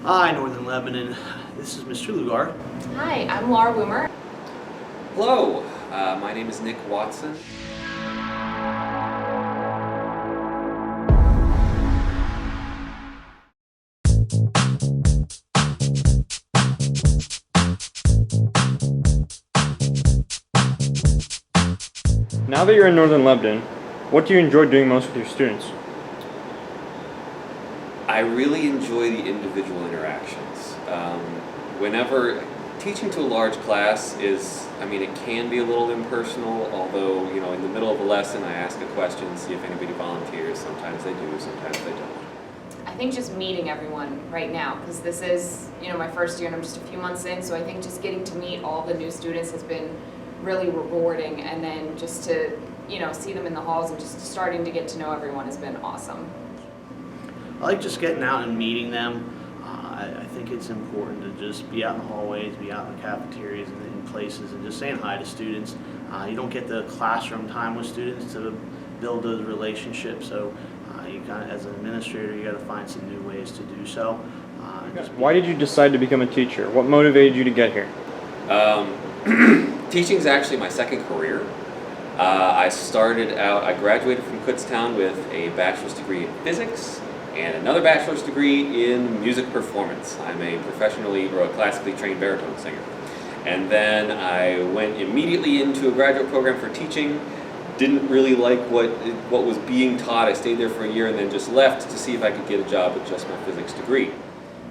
Hi, Northern Lebanon. This is Mr. Lugar. Hi, I'm Laura Woomer. Hello, my name is Nick Watson. Now that you're in Northern Lebanon, what do you enjoy doing most with your students? I really enjoy the individual interactions. Whenever teaching to a large class it can be a little impersonal, although, in the middle of a lesson I ask a question, see if anybody volunteers. Sometimes they do, sometimes they don't. I think just meeting everyone right now, because this is, my first year and I'm just a few months in, so I think just getting to meet all the new students has been really rewarding, and then just to, see them in the halls and just starting to get to know everyone has been awesome. I like just getting out and meeting them. I think it's important to just be out in the hallways, be out in the cafeterias and in places and just saying hi to students. You don't get the classroom time with students to build those relationships, so you kind of, as an administrator, you got to find some new ways to do so. Why did you decide to become a teacher? What motivated you to get here? Teaching is actually my second career. I graduated from Kutztown with a bachelor's degree in physics and another bachelor's degree in music performance. I'm a classically trained baritone singer. And then I went immediately into a graduate program for teaching. Didn't really like what was being taught. I stayed there for a year and then just left to see if I could get a job with just my physics degree.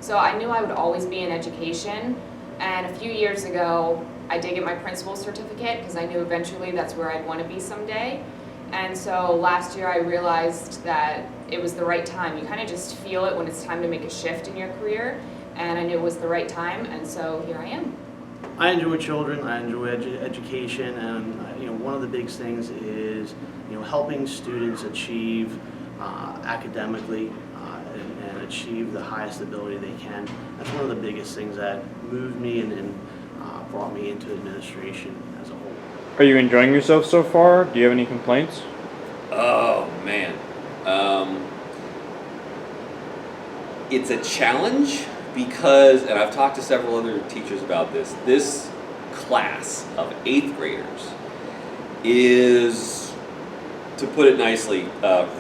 So I knew I would always be in education, and a few years ago I did get my principal's certificate because I knew eventually that's where I'd want to be someday. And so last year I realized that it was the right time. You kind of just feel it when it's time to make a shift in your career, and I knew it was the right time, and so here I am. I enjoy children, I enjoy education, and one of the big things is helping students achieve academically and achieve the highest ability they can. That's one of the biggest things that moved me and brought me into administration as a whole. Are you enjoying yourself so far? Do you have any complaints? Oh man, it's a challenge because, and I've talked to several other teachers about this class of 8th graders is, to put it nicely,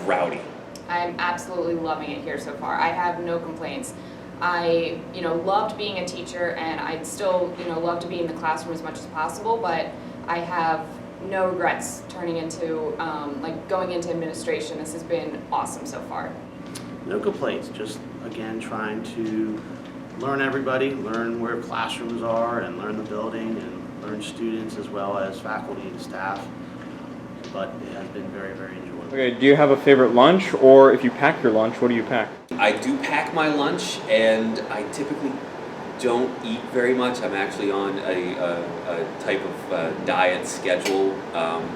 rowdy. I'm absolutely loving it here so far. I have no complaints. I, loved being a teacher, and I'd still, love to be in the classroom as much as possible, but I have no regrets turning into, going into administration. This has been awesome so far. No complaints, just again trying to learn everybody, learn where classrooms are, and learn the building, and learn students as well as faculty and staff. But it has been very, very enjoyable. Okay, do you have a favorite lunch, or if you pack your lunch, what do you pack? I do pack my lunch, and I typically don't eat very much. I'm actually on a type of diet schedule.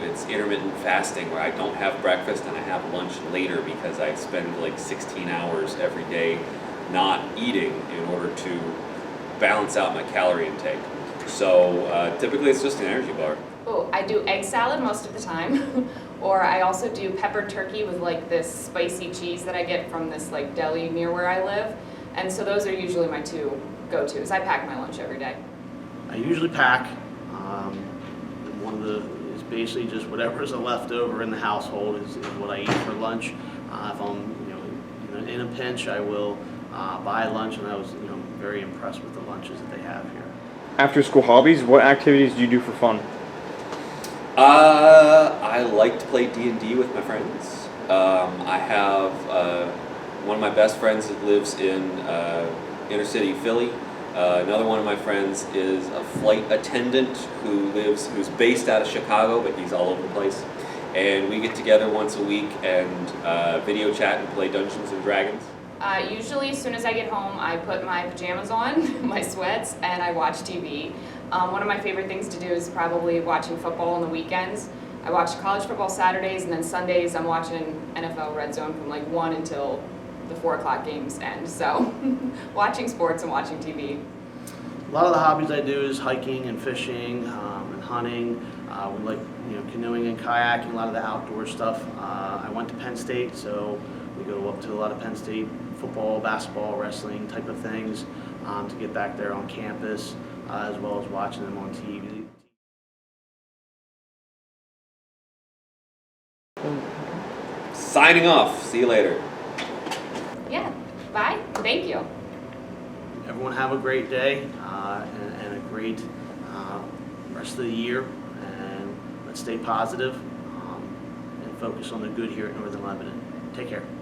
It's intermittent fasting, where I don't have breakfast and I have lunch later because I spend like 16 hours every day not eating in order to balance out my calorie intake. So typically it's just an energy bar. Oh, I do egg salad most of the time, or I also do peppered turkey with this spicy cheese that I get from this deli near where I live, and so those are usually my two go-tos. I pack my lunch every day. I usually pack. Is basically just whatever is left over in the household is what I eat for lunch. If I'm in a pinch, I will buy lunch, and I was very impressed with the lunches that they have here. After school hobbies, what activities do you do for fun? I like to play D&D with my friends. I have one of my best friends that lives in inner city Philly. Another one of my friends is a flight attendant who's based out of Chicago, but he's all over the place. And we get together once a week and video chat and play Dungeons and Dragons. Usually as soon as I get home, I put my pajamas on, my sweats, and I watch TV. One of my favorite things to do is probably watching football on the weekends. I watch college football Saturdays, and then Sundays I'm watching NFL Red Zone from 1 until the 4 o'clock games end. So watching sports and watching TV. A lot of the hobbies I do is hiking and fishing and hunting. We like canoeing and kayaking, a lot of the outdoor stuff. I went to Penn State, so We go up to a lot of Penn State football, basketball, wrestling type of things to get back there on campus, as well as watching them on TV. Signing off. See you later. Yeah, bye, thank you. Everyone have a great day and a great rest of the year, and let's stay positive and focus on the good here at Northern Lebanon. Take care.